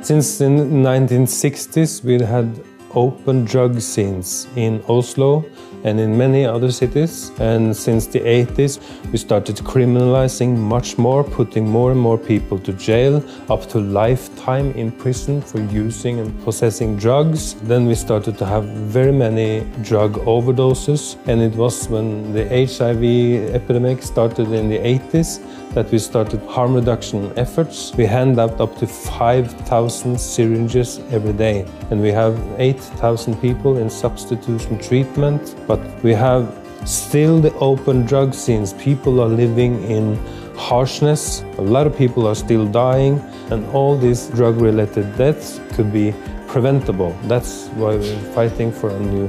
Since the 1960s, we had open drug scenes in Oslo and in many other cities. And since the 80s, we started criminalizing much more, putting more and more people to jail, up to lifetime in prison for using and possessing drugs. Then we started to have very many drug overdoses. And it was when the HIV epidemic started in the 80s that we started harm reduction efforts. We hand out up to 5,000 syringes every day. And we have 8,000 people in substitution treatment. But we have still the open drug scenes. People are living in harshness. A lot of people are still dying. And all these drug-related deaths could be preventable. That's why we're fighting for a new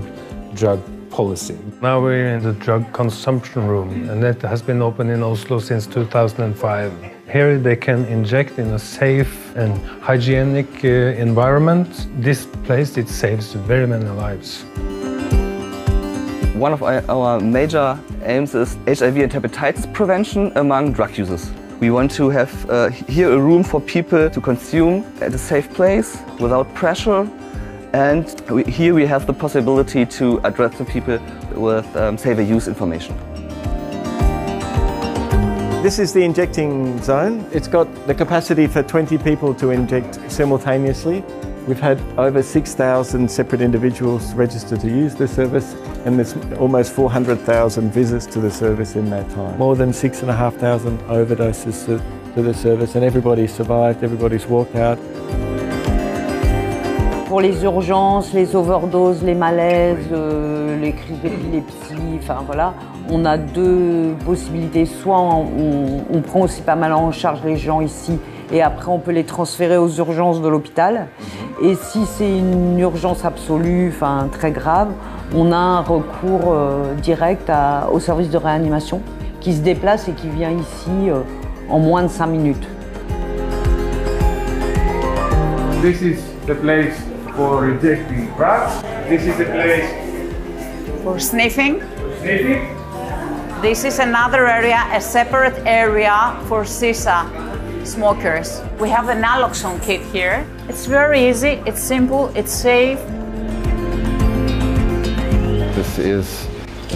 drug policy. Now we're in the drug consumption room, and that has been open in Oslo since 2005. Here they can inject in a safe and hygienic environment. This place, it saves very many lives. One of our major aims is HIV and hepatitis prevention among drug users. We want to have here a room for people to consume at a safe place without pressure. And here we have the possibility to address the people with safer use information. This is the injecting zone. It's got the capacity for 20 people to inject simultaneously. We've had over 6,000 separate individuals register to use the service, and there's almost 400,000 visits to the service in that time. More than 6,500 overdoses to the service, and everybody's survived, everybody's walked out. Pour les urgences, les overdoses, les malaises, les crises d'épilepsie, enfin voilà, on a deux possibilités. Soit on prend aussi pas mal en charge les gens ici et après on peut les transférer aux urgences de l'hôpital. Et si c'est une urgence absolue, enfin très grave, on a un recours direct au service de réanimation qui se déplace et qui vient ici en moins de 5 minutes. This is the place for injecting drugs. This is the place for sniffing. Sniffing. This is another area, a separate area for shisha smokers. We have an naloxone kit here. It's very easy, it's simple, it's safe. This is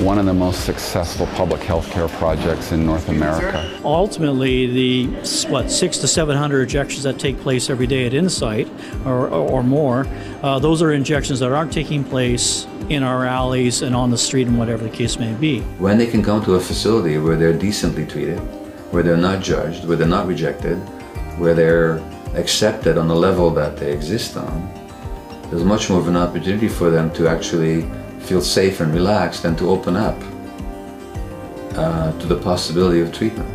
one of the most successful public health care projects in North America. Ultimately, the 600 to 700 injections that take place every day at Insight or more, those are injections that aren't taking place in our alleys and on the street and whatever the case may be. When they can come to a facility where they're decently treated, where they're not judged, where they're not rejected, where they're accepted on the level that they exist on, there's much more of an opportunity for them to actually feel safe and relaxed and to open up to the possibility of treatment.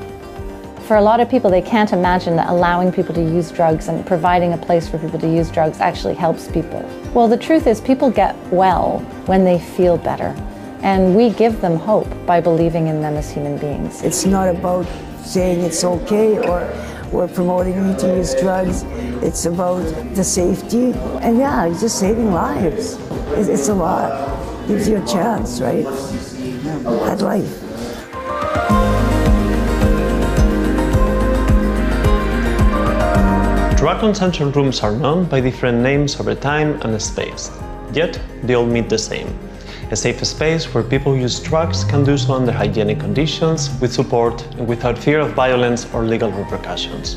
For a lot of people, they can't imagine that allowing people to use drugs and providing a place for people to use drugs actually helps people. Well, the truth is people get well when they feel better, and we give them hope by believing in them as human beings. It's not about saying it's okay or we're promoting you to use drugs. It's about the safety, and yeah, it's just saving lives. It's a lot. Gives you a chance, right, at life. Drug consumption rooms are known by different names over time and space, yet they all mean the same. A safe space where people who use drugs can do so under hygienic conditions, with support and without fear of violence or legal repercussions.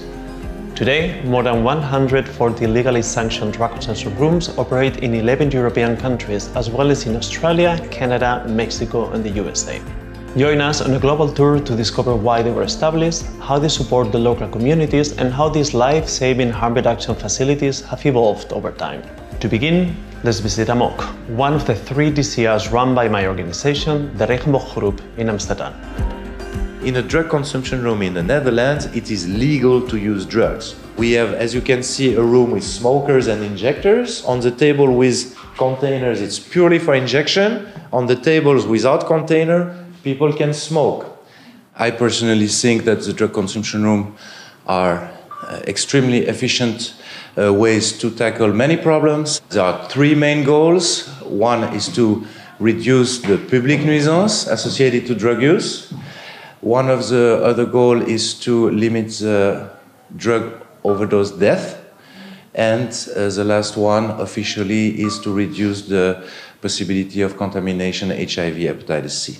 Today, more than 140 legally sanctioned drug consumption rooms operate in 11 European countries, as well as in Australia, Canada, Mexico, and the USA. Join us on a global tour to discover why they were established, how they support the local communities, and how these life-saving harm reduction facilities have evolved over time. To begin, let's visit Amok, one of the 3 DCRs run by my organization, the Regenboog Group in Amsterdam. In a drug consumption room in the Netherlands, it is legal to use drugs. We have, as you can see, a room with smokers and injectors. On the table with containers, it's purely for injection. On the tables without container, people can smoke. I personally think that the drug consumption room are extremely efficient ways to tackle many problems. There are 3 main goals. One is to reduce the public nuisance associated to drug use. One of the other goals is to limit the drug overdose death. And the last one officially is to reduce the possibility of contamination HIV hepatitis C.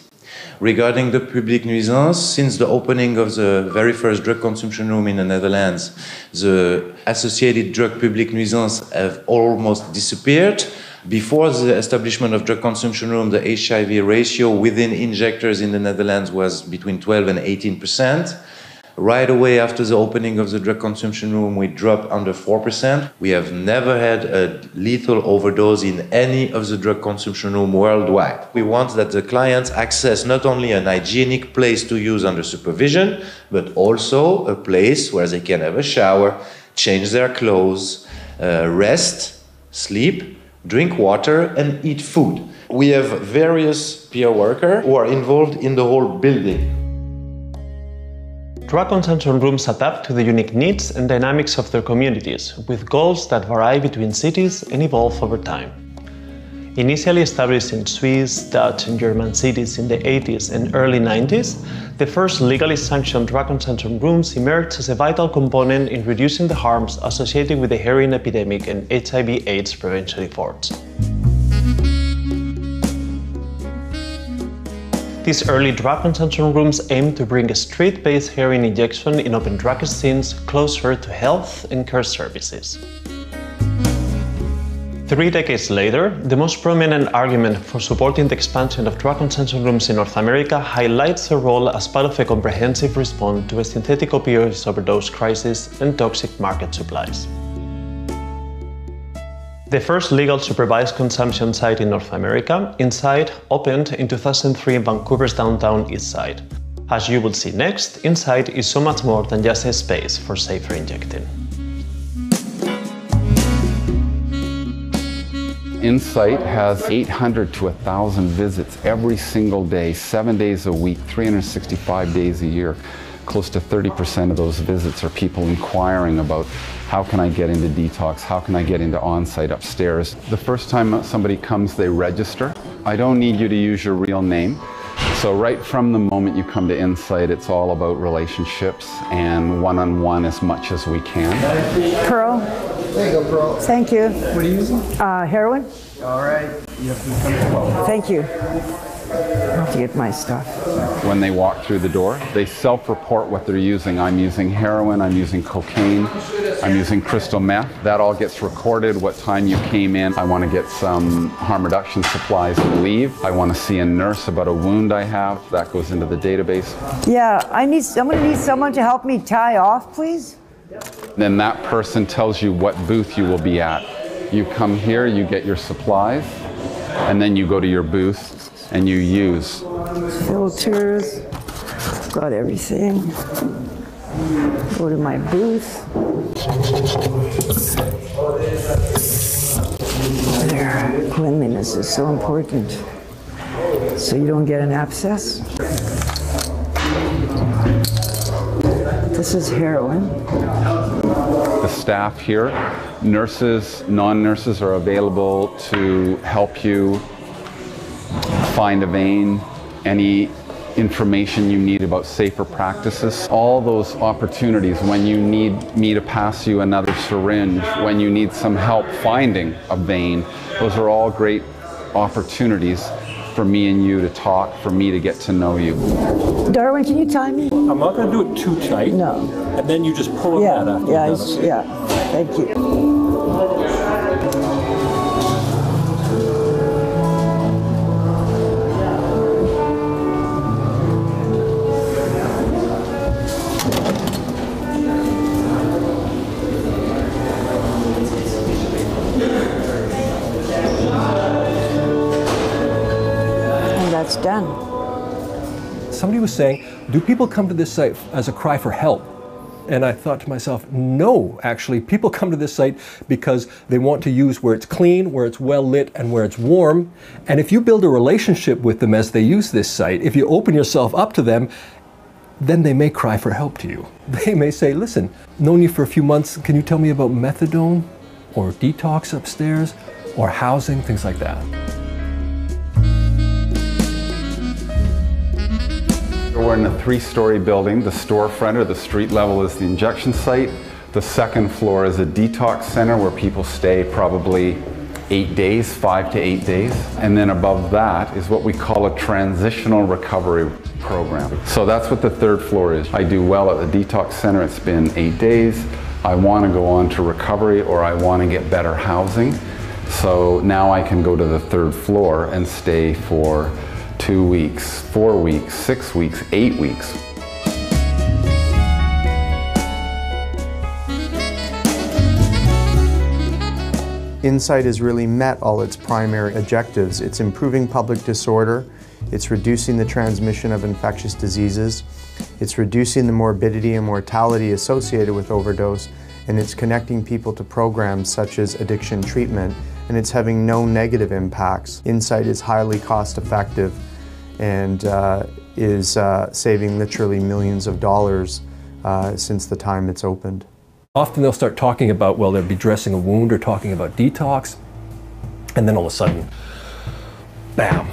Regarding the public nuisance, since the opening of the very first drug consumption room in the Netherlands, the associated drug public nuisance have almost disappeared. Before the establishment of drug consumption room, the HIV ratio within injectors in the Netherlands was between 12 and 18%. Right away after the opening of the drug consumption room, we dropped under 4%. We have never had a lethal overdose in any of the drug consumption room worldwide. We want that the clients access not only an hygienic place to use under supervision, but also a place where they can have a shower, change their clothes, rest, sleep, drink water, and eat food. We have various peer workers who are involved in the whole building. Drug consumption rooms adapt to the unique needs and dynamics of their communities, with goals that vary between cities and evolve over time. Initially established in Swiss, Dutch, and German cities in the 80s and early 90s, the first legally sanctioned drug consumption rooms emerged as a vital component in reducing the harms associated with the heroin epidemic and HIV/AIDS prevention efforts. These early drug consumption rooms aim to bring a street-based heroin injection in open drug scenes closer to health and care services. 3 decades later, the most prominent argument for supporting the expansion of drug consumption rooms in North America highlights their role as part of a comprehensive response to a synthetic opioid overdose crisis and toxic market supplies. The first legal supervised consumption site in North America, Inside, opened in 2003 in Vancouver's downtown East Side. As you will see next, Inside is so much more than just a space for safer injecting. Insight has 800 to 1,000 visits every single day, 7 days a week, 365 days a year. Close to 30% of those visits are people inquiring about how can I get into detox, how can I get into on-site upstairs. The first time somebody comes, they register. I don't need you to use your real name. So right from the moment you come to Insight, it's all about relationships and one-on-one as much as we can. Pearl. There you go, Pearl. Thank you. What are you using? Heroin. All right. You have to come as well. Thank you. I have to get my stuff. When they walk through the door, they self-report what they're using. I'm using heroin, I'm using cocaine, I'm using crystal meth. That all gets recorded, what time you came in. I want to get some harm reduction supplies to leave. I want to see a nurse about a wound I have. That goes into the database. Yeah, I'm going to need someone to help me tie off, please. Then that person tells you what booth you will be at. You come here, you get your supplies, and then you go to your booth and you use. Filters, got everything. Go to my booth. There, cleanliness is so important, so you don't get an abscess. This is heroin. The staff here, nurses, non-nurses are available to help you find a vein, any information you need about safer practices. All those opportunities when you need me to pass you another syringe, when you need some help finding a vein, those are all great opportunities for me and you to talk, for me to get to know you. Darwin, can you tie me? I'm not going to do it too tight. No. And then you just pull it out after. Yeah. Thank you. That's done. Somebody was saying, do people come to this site as a cry for help? And I thought to myself, no, actually, people come to this site because they want to use where it's clean, where it's well lit, and where it's warm. And if you build a relationship with them as they use this site, if you open yourself up to them, then they may cry for help to you. They may say, listen, known you for a few months, can you tell me about methadone or detox upstairs or housing, things like that. We're in a 3-story building. The storefront or the street level is the injection site. The second floor is a detox center where people stay probably 8 days, 5 to 8 days. And then above that is what we call a transitional recovery program. So that's what the third floor is. I do well at the detox center. It's been 8 days. I want to go on to recovery, or I want to get better housing. So now I can go to the third floor and stay for 2 weeks, 4 weeks, 6 weeks, 8 weeks. Insight has really met all its primary objectives. It's improving public disorder, it's reducing the transmission of infectious diseases, it's reducing the morbidity and mortality associated with overdose, and it's connecting people to programs such as addiction treatment, and it's having no negative impacts. Insight is highly cost effective and is saving literally millions of dollars since the time it's opened. Often they'll start talking about, well, they'll be dressing a wound or talking about detox, and then all of a sudden, bam,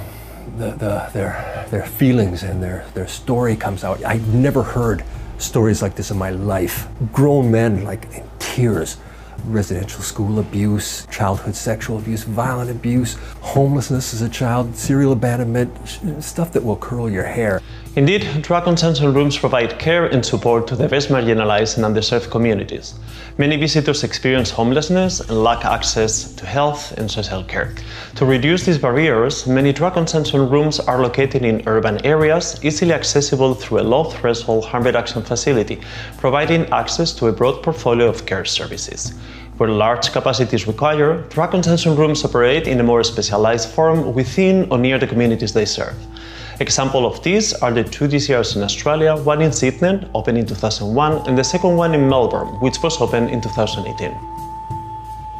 their feelings and their story comes out. I've never heard stories like this in my life. Grown men like in tears, residential school abuse, childhood sexual abuse, violent abuse, homelessness as a child, serial abandonment, stuff that will curl your hair. Indeed, drug consumption rooms provide care and support to diverse marginalized and underserved communities. Many visitors experience homelessness and lack access to health and social care. To reduce these barriers, many drug consumption rooms are located in urban areas, easily accessible through a low-threshold harm reduction facility, providing access to a broad portfolio of care services. Where large capacity is required, drug consumption rooms operate in a more specialized form within or near the communities they serve. Examples of these are the 2 DCRs in Australia, one in Sydney, opened in 2001, and the second one in Melbourne, which was opened in 2018.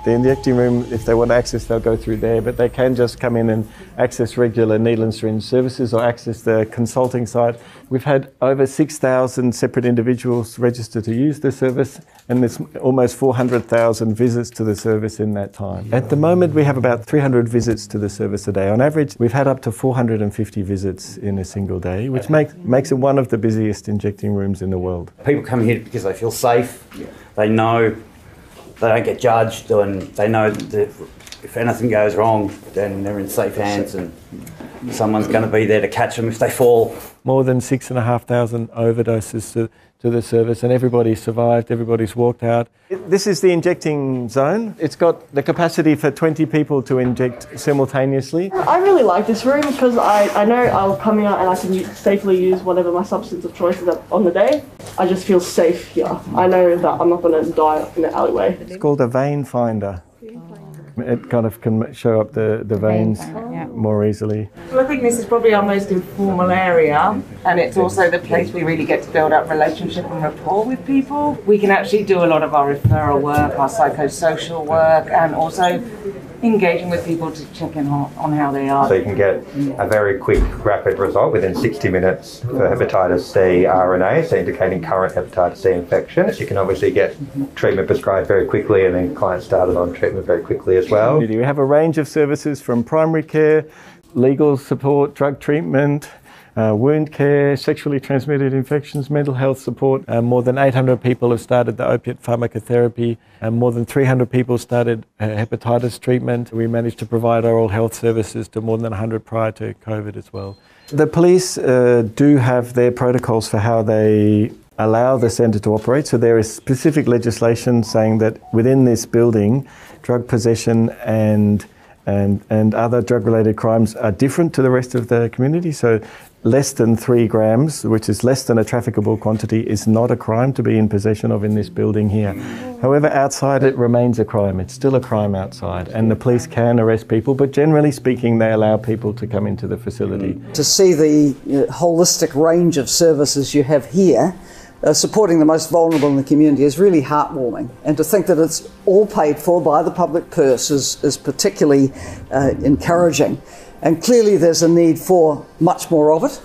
The injecting room, if they want access, they'll go through there, but they can just come in and access regular needle and syringe services or access the consulting side. We've had over 6,000 separate individuals register to use the service, and there's almost 400,000 visits to the service in that time. At the moment, we have about 300 visits to the service a day. On average, we've had up to 450 visits in a single day, which makes it one of the busiest injecting rooms in the world. People come here because they feel safe. They know they don't get judged, and they know that if anything goes wrong, then they're in safe hands and someone's going to be there to catch them if they fall. More than 6,500 overdoses to the service, and everybody's survived, everybody's walked out. This is the injecting zone. It's got the capacity for 20 people to inject simultaneously. I really like this room because I know I'll come out and I can safely use whatever my substance of choice is on the day. I just feel safe here. I know that I'm not going to die in the alleyway. It's called a vein finder. It kind of can show up the veins more easily. Well, I think this is probably our most informal area, and it's also the place we really get to build up relationship and rapport with people. We can actually do a lot of our referral work, our psychosocial work, and also engaging with people to check in on how they are. So you can get a very quick, rapid result within 60 minutes for hepatitis C RNA, so indicating current hepatitis C infection. You can obviously get treatment prescribed very quickly, and then clients started on treatment very quickly as well. We have a range of services from primary care, legal support, drug treatment, wound care, sexually transmitted infections, mental health support. More than 800 people have started the opiate pharmacotherapy, and more than 300 people started hepatitis treatment. We managed to provide oral health services to more than 100 prior to COVID as well. The police do have their protocols for how they allow the centre to operate. So there is specific legislation saying that within this building, drug possession and other drug-related crimes are different to the rest of the community. So less than 3 grams, which is less than a trafficable quantity, is not a crime to be in possession of in this building here. However, outside it remains a crime. It's still a crime outside, and the police can arrest people, but generally speaking, they allow people to come into the facility. To see the holistic range of services you have here, supporting the most vulnerable in the community, is really heartwarming. And to think that it's all paid for by the public purse is particularly encouraging. And clearly there's a need for much more of it,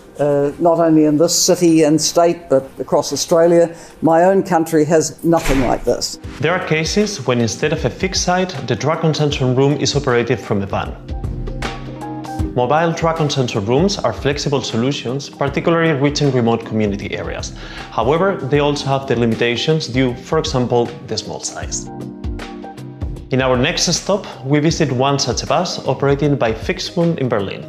not only in this city and state, but across Australia. My own country has nothing like this. There are cases when instead of a fixed site, the drug consumption room is operated from a van. Mobile drug and sensor rooms are flexible solutions, particularly reaching remote community areas. However, they also have their limitations due, for example, the small size. In our next stop, we visit one such a bus operated by Fixbund in Berlin.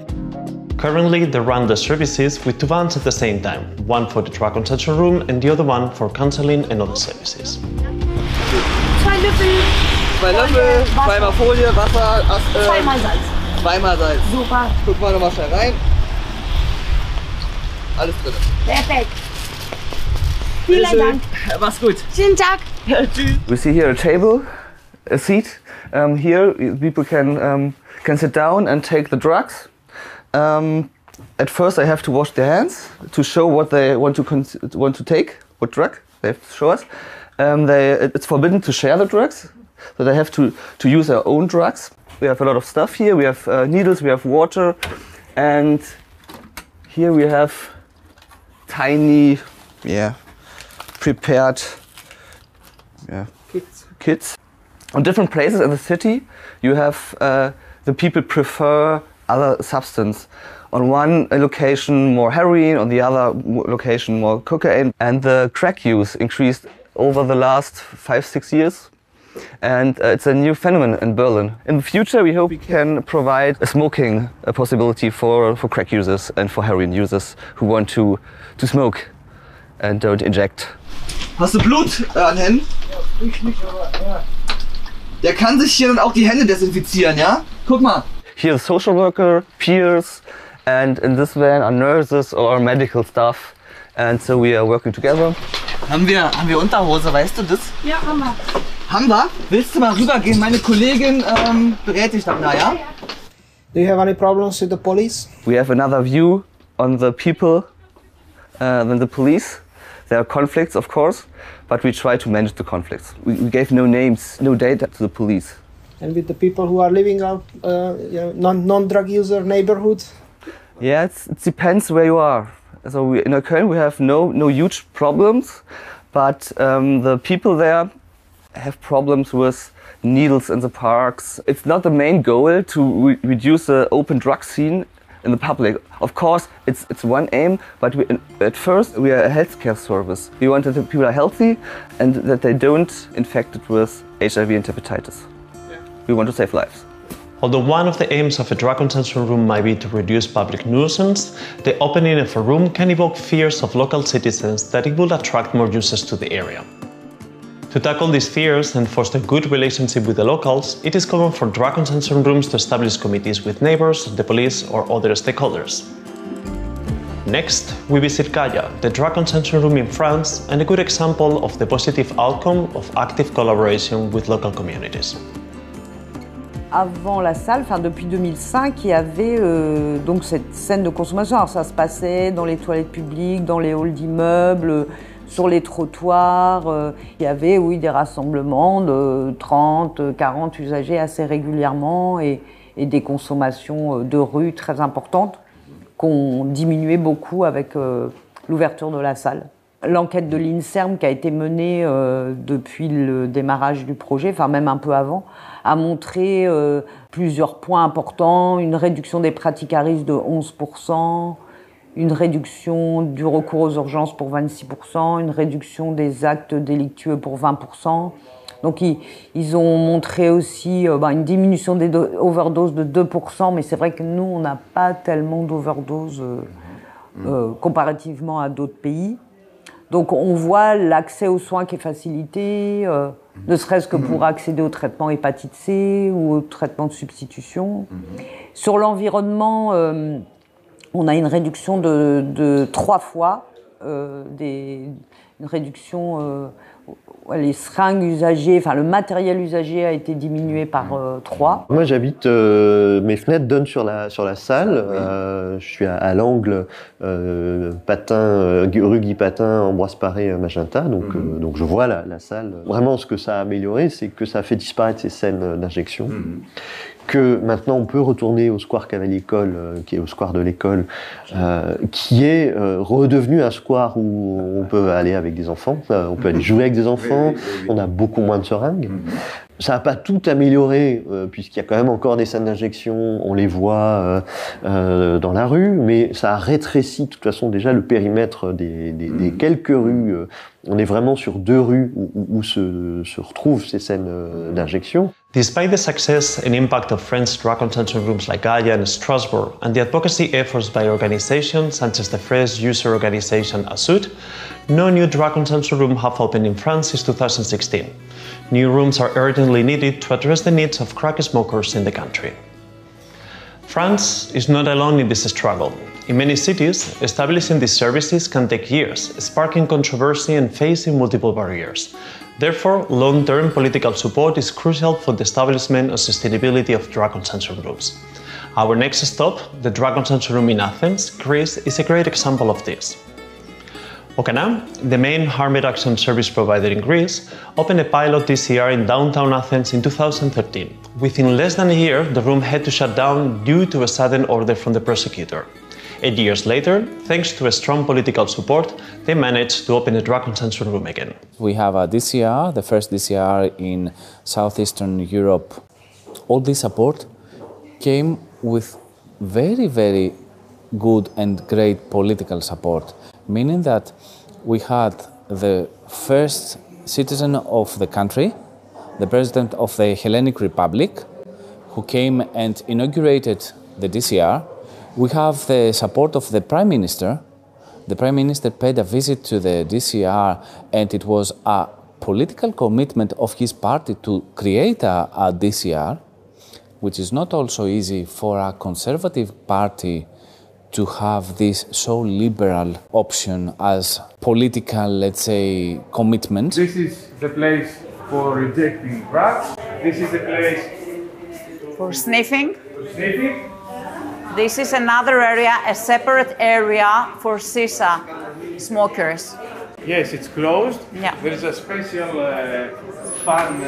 Currently, they run the services with two vans at the same time, one for the drug and sensor room and the other one for counseling and other services. 2 Löffel. 2 Löffel, zweimal Folie, Wasser, Zweimal Salz. Zweimal Salz. Super. Guck mal nochmal schnell rein. Alles drin. Perfekt. Vielen Dank. Mach's gut. Schönen Tag. Tschüss. We see here a table, a seat. Here people can sit down and take the drugs. At first they have to wash their hands to show what they want to take, what drug they have to show us. It's forbidden to share the drugs, so they have to use their own drugs. We have a lot of stuff here. We have needles, we have water, and here we have tiny, prepared kits. On different places in the city, you have the people prefer other substance. On one location more heroin, on the other location more cocaine. And the crack use increased over the last 5-6 years. And it's a new phenomenon in Berlin. In the future we hope we can provide a smoking possibility for crack users and for heroin users who want to smoke and don't inject. Hast du Blut an Händen? Ja, ich nicht, aber ja. Der kann sich hier dann auch die Hände desinfizieren, ja? Guck mal. Here a social worker, peers, and in this van are nurses or medical staff, and so we are working together. Haben wir Unterhose, weißt du das? Ja, haben wir. Haben wir? Willst du mal rübergehen? Meine Kollegin berät dich dann da, ja? Do you have any problems with the police? We have another view on the people than the police. There are conflicts, of course, but we try to manage the conflicts. We gave no names, no data to the police. And with the people who are living out non-drug user neighborhoods? Yeah, it depends where you are. So in Köln we have no huge problems, but the people there have problems with needles in the parks. It's not the main goal to reduce the open drug scene in the public. Of course, it's one aim, but at first we are a healthcare service. We want that the people are healthy and that they don't infect it with HIV and hepatitis. We want to save lives. Although one of the aims of a drug and sensor room might be to reduce public nuisance, the opening of a room can evoke fears of local citizens that it will attract more users to the area. To tackle these fears and foster a good relationship with the locals, it is common for drug and sensor rooms to establish committees with neighbors, the police, or other stakeholders. Next, we visit Gaia, the drug and sensor room in France, and a good example of the positive outcome of active collaboration with local communities. Avant la salle, depuis 2005, il y avait donc cette scène de consommation. Alors ça se passait dans les toilettes publiques, dans les halls d'immeubles, sur les trottoirs. Il y avait, oui, des rassemblements de 30, 40 usagers assez régulièrement et des consommations de rue très importantes qu'on diminuait beaucoup avec l'ouverture de la salle. L'enquête de l'INSERM qui a été menée depuis le démarrage du projet, enfin même un peu avant, a montré plusieurs points importants, une réduction des pratiques à risque de 11%, une réduction du recours aux urgences pour 26%, une réduction des actes délictueux pour 20%. Donc ils ont montré aussi une diminution des overdoses de 2%, mais c'est vrai que nous, on n'a pas tellement d'overdoses comparativement à d'autres pays. Donc on voit l'accès aux soins qui est facilité, ne serait-ce que pour accéder au traitement hépatite C ou au traitement de substitution. Sur l'environnement, on a une réduction de 3 fois, une réduction, les seringues usagées, enfin le matériel usagé a été diminué par 3. Moi j'habite, mes fenêtres donnent sur la salle, je suis à l'angle rue Guy Patin, Ambroise Paré, Magenta, donc je vois la salle. Vraiment ce que ça a amélioré, c'est que ça a fait disparaître ces scènes d'injection. Que maintenant on peut retourner au square Cavalier-École, qui est au square de l'école, qui est redevenu un square où on peut aller avec des enfants, on peut aller jouer avec des enfants, on a beaucoup moins de seringues. Ça n'a pas tout amélioré, puisqu'il y a quand même encore des scènes d'injection, on les voit dans la rue, mais ça a rétréci de toute façon déjà le périmètre des quelques rues. On est vraiment sur 2 rues où se retrouvent ces scènes d'injection. Despite the success and impact of French drug consumption rooms like Gaia and Strasbourg, and the advocacy efforts by organizations such as the French user organization ASUD, no new drug consumption rooms have opened in France since 2016. New rooms are urgently needed to address the needs of crack smokers in the country. France is not alone in this struggle. In many cities, establishing these services can take years, sparking controversy and facing multiple barriers. Therefore, long-term political support is crucial for the establishment and sustainability of drug consumption rooms. Our next stop, the drug consumption room in Athens, Greece, is a great example of this. Okana, the main harm reduction service provider in Greece, opened a pilot DCR in downtown Athens in 2013. Within less than a year, the room had to shut down due to a sudden order from the prosecutor. 8 years later, thanks to a strong political support, they managed to open a drug consumption room again. We have a DCR, the first DCR in Southeastern Europe. All this support came with very, very good and great political support, meaning that we had the first citizen of the country, the president of the Hellenic Republic, who came and inaugurated the DCR. We have the support of the Prime Minister. The Prime Minister paid a visit to the DCR, and it was a political commitment of his party to create a DCR, which is not also easy for a conservative party to have this so liberal option as political, let's say, commitment. This is the place for rejecting drugs. This is the place for sniffing. This is another area, a separate area for shisha smokers. Yes, it's closed. Yeah. There is a special fan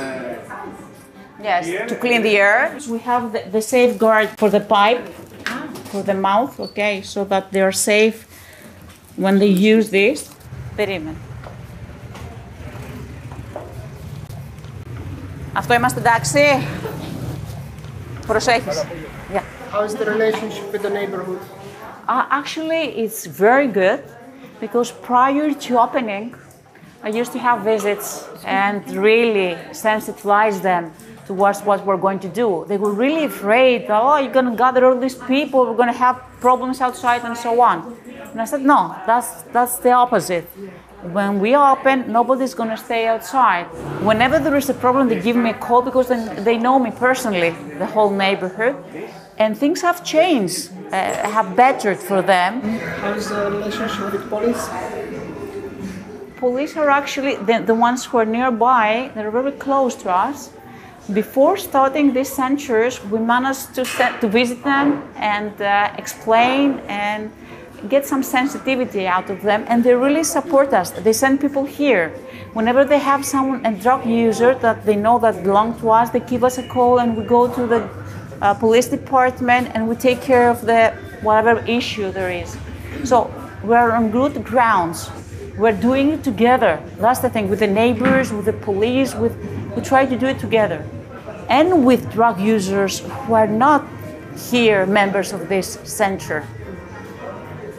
yes, here. To clean the air. We have the safeguard for the pipe, for the mouth, okay, so that they are safe when they use this. Περίμενε. Αυτό είμαστε εντάξει. Προσέχεις. Yeah. How is the relationship with the neighborhood? Actually, it's very good because prior to opening, I used to have visits and really sensitize them towards what we're going to do. They were really afraid, oh, you're going to gather all these people, we're going to have problems outside and so on. And I said, no, that's the opposite. When we open, nobody's going to stay outside. Whenever there is a problem, they give me a call because they know me personally, the whole neighborhood. And things have changed, have bettered for them. How is the relationship with police? Police are actually the ones who are nearby. They're very close to us. Before starting these centers, we managed to visit them and explain and get some sensitivity out of them, and they really support us. They send people here. Whenever they have a drug user that they know that belongs to us, they give us a call and we go to the police department and we take care of whatever issue there is. So we're on good grounds. We're doing it together. That's the thing, with the neighbors, with the police, we try to do it together. And with drug users who are not here members of this center.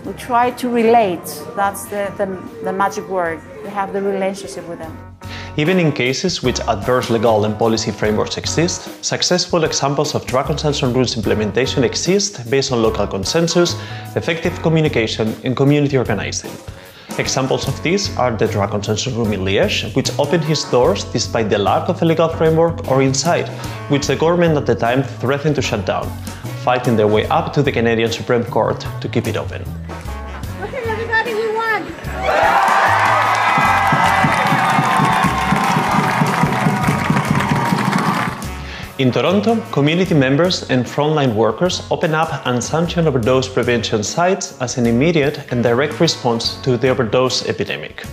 We try to relate. That's the magic word. We have the relationship with them. Even in cases which adverse legal and policy frameworks exist, successful examples of drug consumption rules implementation exist based on local consensus, effective communication, and community organizing. Examples of these are the drug consumption room in Liège, which opened its doors despite the lack of a legal framework, or Inside, which the government at the time threatened to shut down, fighting their way up to the Canadian Supreme Court to keep it open. Look at everybody we won! In Toronto, community members and frontline workers open up unsanctioned overdose prevention sites as an immediate and direct response to the overdose epidemic.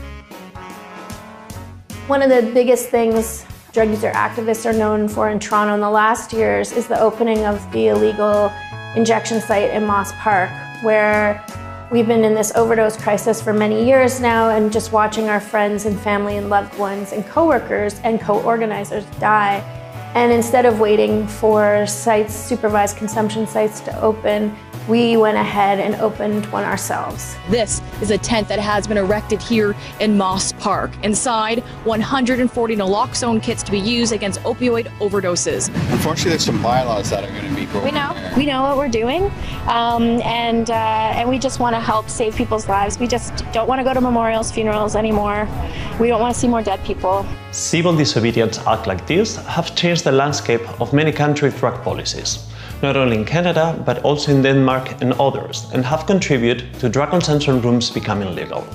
One of the biggest things drug user activists are known for in Toronto in the last years is the opening of the illegal injection site in Moss Park, where we've been in this overdose crisis for many years now, and just watching our friends and family and loved ones and coworkers and co-organizers die And instead of waiting for sites, supervised consumption sites to open, we went ahead and opened one ourselves. This is a tent that has been erected here in Moss Park. Inside, 140 naloxone kits to be used against opioid overdoses. Unfortunately, there's some bylaws that are going to be broken. We know what we're doing, and we just want to help save people's lives. We just don't want to go to memorials, funerals anymore. We don't want to see more dead people. Civil disobedience acts like this have changed the landscape of many country drug policies, not only in Canada, but also in Denmark and others, and have contributed to drug consumption rooms becoming legal.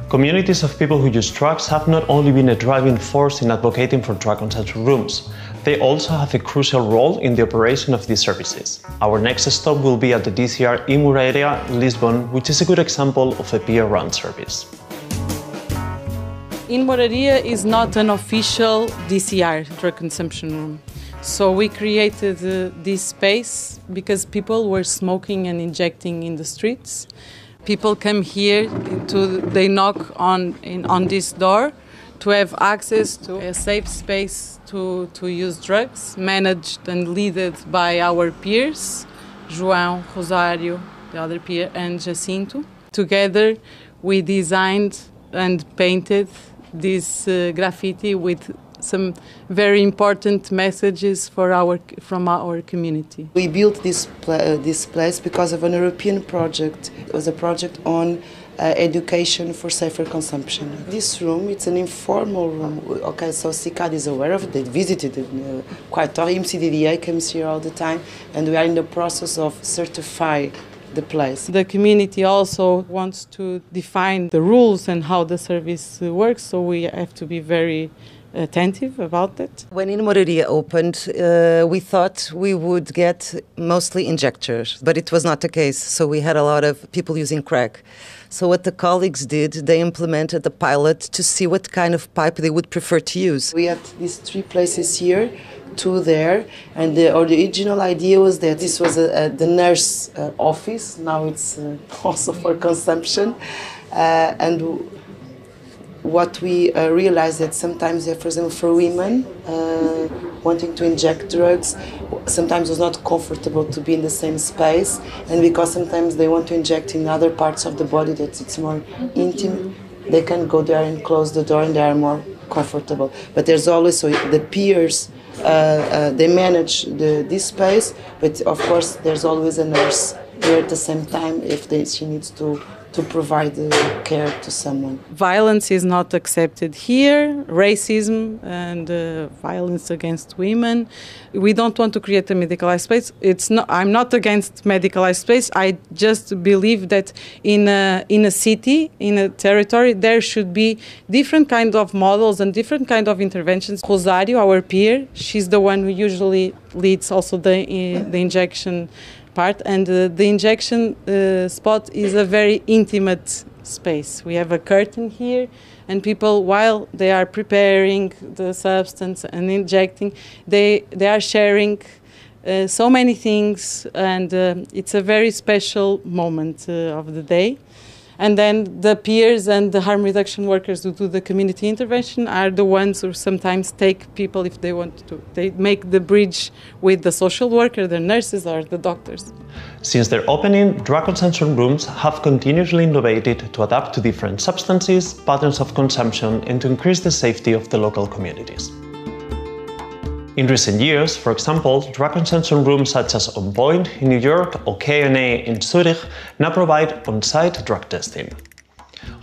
Communities of people who use drugs have not only been a driving force in advocating for drug consumption rooms, they also have a crucial role in the operation of these services. Our next stop will be at the DCR in Moreira, Lisbon, which is a good example of a peer-run service. In Moreira is not an official DCR, drug consumption room. So we created this space because people were smoking and injecting in the streets. People come here, they knock on this door to have access to a safe space to use drugs, managed and led by our peers, João, Rosário, the other peer, and Jacinto. Together we designed and painted this graffiti with some very important messages from our community. We built this place because of an European project. It was a project on education for safer consumption. This room, it's an informal room. Okay, so CICAD is aware of it. They visited it quite often. MCDDA comes here all the time, and we are in the process of certifying the place. The community also wants to define the rules and how the service works, so we have to be very attentive about that. When In Moreira opened, we thought we would get mostly injectors, but it was not the case. So we had a lot of people using crack. So what the colleagues did, they implemented a pilot to see what kind of pipe they would prefer to use. We had these 3 places here, 2 there, and the original idea was that this was the nurse office. Now it's also for consumption, and what we realized that sometimes, for example, for women wanting to inject drugs, sometimes it's not comfortable to be in the same space, and because sometimes they want to inject in other parts of the body that it's more intimate, they can go there and close the door and they are more comfortable. But there's always, so the peers, they manage this space, but of course there's always a nurse here at the same time if she needs to provide care to someone. Violence is not accepted here, racism and violence against women. We don't want to create a medicalized space. I'm not against medicalized space. I just believe that in a city, in a territory, there should be different kind of models and different kind of interventions. Rosário, our peer, she's the one who usually leads also the injection part, and the injection spot is a very intimate space. We have a curtain here, and people, while they are preparing the substance and injecting, they are sharing so many things, and it's a very special moment of the day. And then the peers and the harm reduction workers who do the community intervention are the ones who sometimes take people if they want to. They make the bridge with the social worker, the nurses or the doctors. Since their opening, drug consumption rooms have continuously innovated to adapt to different substances, patterns of consumption, and to increase the safety of the local communities. In recent years, for example, drug consumption rooms such as On Point in New York or K&A in Zurich now provide on-site drug testing.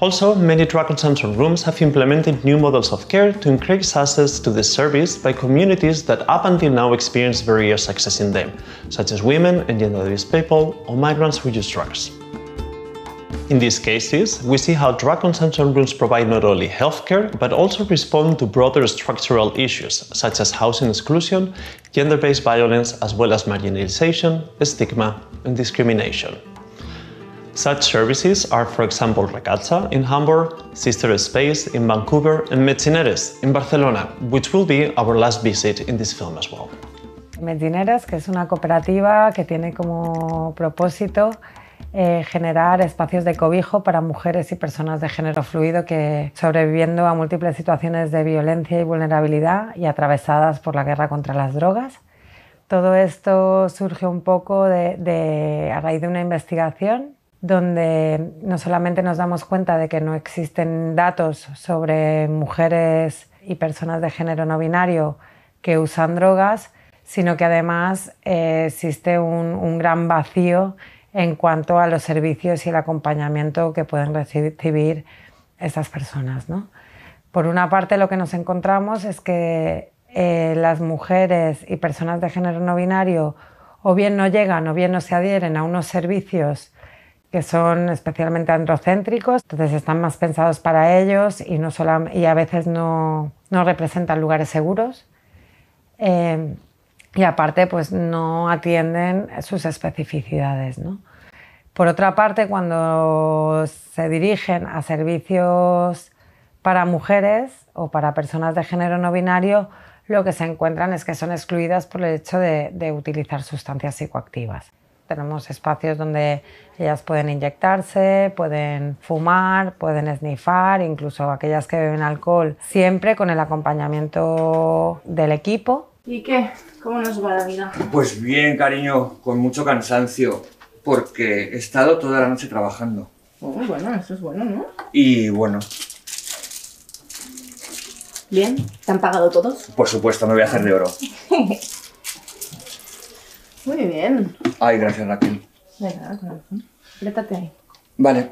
Also, many drug consumption rooms have implemented new models of care to increase access to the service by communities that up until now experienced barriers accessing them, such as women and gender-diverse people or migrants who use drugs. In these cases, we see how drug consumption rooms provide not only healthcare, but also respond to broader structural issues, such as housing exclusion, gender-based violence, as well as marginalization, stigma, and discrimination. Such services are, for example, Recatza in Hamburg, Sister Space in Vancouver, and Metzineres in Barcelona, which will be our last visit in this film as well. Metzineres, que es una cooperativa que tiene como propósito generar espacios de cobijo para mujeres y personas de género fluido que sobreviviendo a múltiples situaciones de violencia y vulnerabilidad y atravesadas por la guerra contra las drogas. Todo esto surge un poco a raíz de una investigación donde no solamente nos damos cuenta de que no existen datos sobre mujeres y personas de género no binario que usan drogas, sino que además existe un gran vacío en cuanto a los servicios y el acompañamiento que pueden recibir estas personas, ¿no? Por una parte, lo que nos encontramos es que las mujeres y personas de género no binario o bien no llegan o bien no se adhieren a unos servicios que son especialmente androcéntricos, entonces están más pensados para ellos y a veces no representan lugares seguros. Y aparte, pues no atienden sus especificidades, ¿no? Por otra parte, cuando se dirigen a servicios para mujeres o para personas de género no binario, lo que se encuentran es que son excluidas por el hecho de utilizar sustancias psicoactivas. Tenemos espacios donde ellas pueden inyectarse, pueden fumar, pueden esnifar, incluso aquellas que beben alcohol, siempre con el acompañamiento del equipo. ¿Y qué? ¿Cómo nos va la vida? Pues bien, cariño, con mucho cansancio, porque he estado toda la noche trabajando. Oh, bueno, eso es bueno, ¿no? Y bueno. Bien, ¿te han pagado todos? Por supuesto, me voy a hacer de oro. Muy bien. Ay, gracias, Raquel. Venga, corazón. Létate ahí. Vale.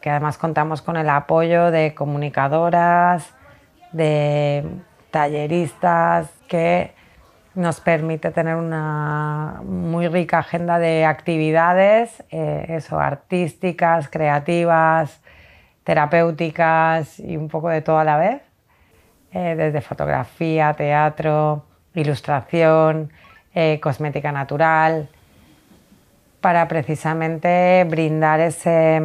Que además contamos con el apoyo de comunicadoras, de talleristas, que nos permite tener una muy rica agenda de actividades, artísticas, creativas, terapéuticas y un poco de todo a la vez, desde fotografía, teatro, ilustración, cosmética natural, para precisamente brindar esas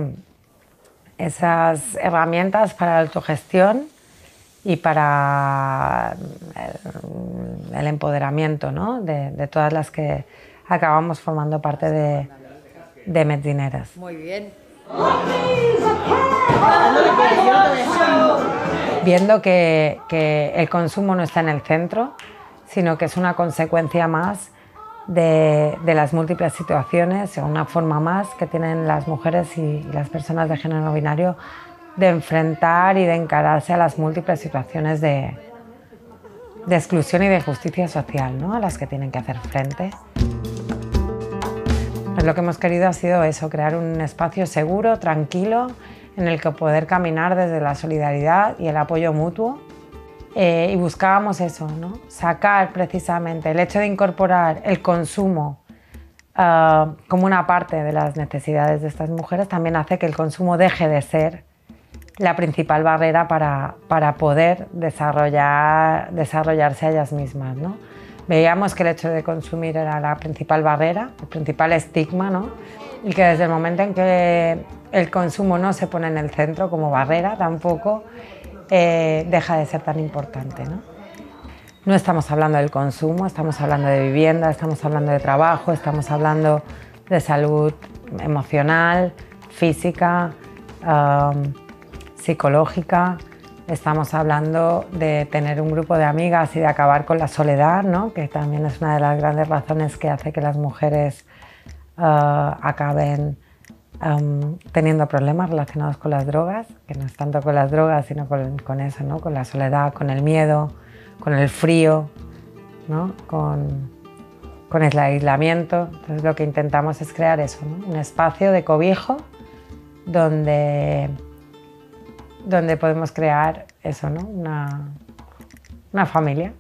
herramientas para la autogestión y para el empoderamiento, ¿no? de todas las que acabamos formando parte de Medicineras. Muy bien. Viendo que el consumo no está en el centro, sino que es una consecuencia más de las múltiples situaciones, o una forma más que tienen las mujeres y las personas de género no binario de enfrentar y de encararse a las múltiples situaciones de exclusión y de injusticia social, ¿no? A las que tienen que hacer frente. Pues lo que hemos querido ha sido eso, crear un espacio seguro, tranquilo, en el que poder caminar desde la solidaridad y el apoyo mutuo. Y buscábamos eso, ¿no? Sacar precisamente el hecho de incorporar el consumo como una parte de las necesidades de estas mujeres también hace que el consumo deje de ser la principal barrera para poder desarrollarse a ellas mismas, ¿no? Veíamos que el hecho de consumir era la principal barrera, el principal estigma, ¿no? Y que desde el momento en que el consumo no se pone en el centro como barrera tampoco, deja de ser tan importante, ¿no? No estamos hablando del consumo, estamos hablando de vivienda, estamos hablando de trabajo, estamos hablando de salud emocional, física, psicológica. Estamos hablando de tener un grupo de amigas y de acabar con la soledad, ¿no? Que también es una de las grandes razones que hace que las mujeres acaben teniendo problemas relacionados con las drogas, que no es tanto con las drogas, sino con eso, ¿no? Con la soledad, con el miedo, con el frío, ¿no? Con el aislamiento. Entonces lo que intentamos es crear eso, ¿no? Un espacio de cobijo donde podemos crear eso, ¿no? Una familia.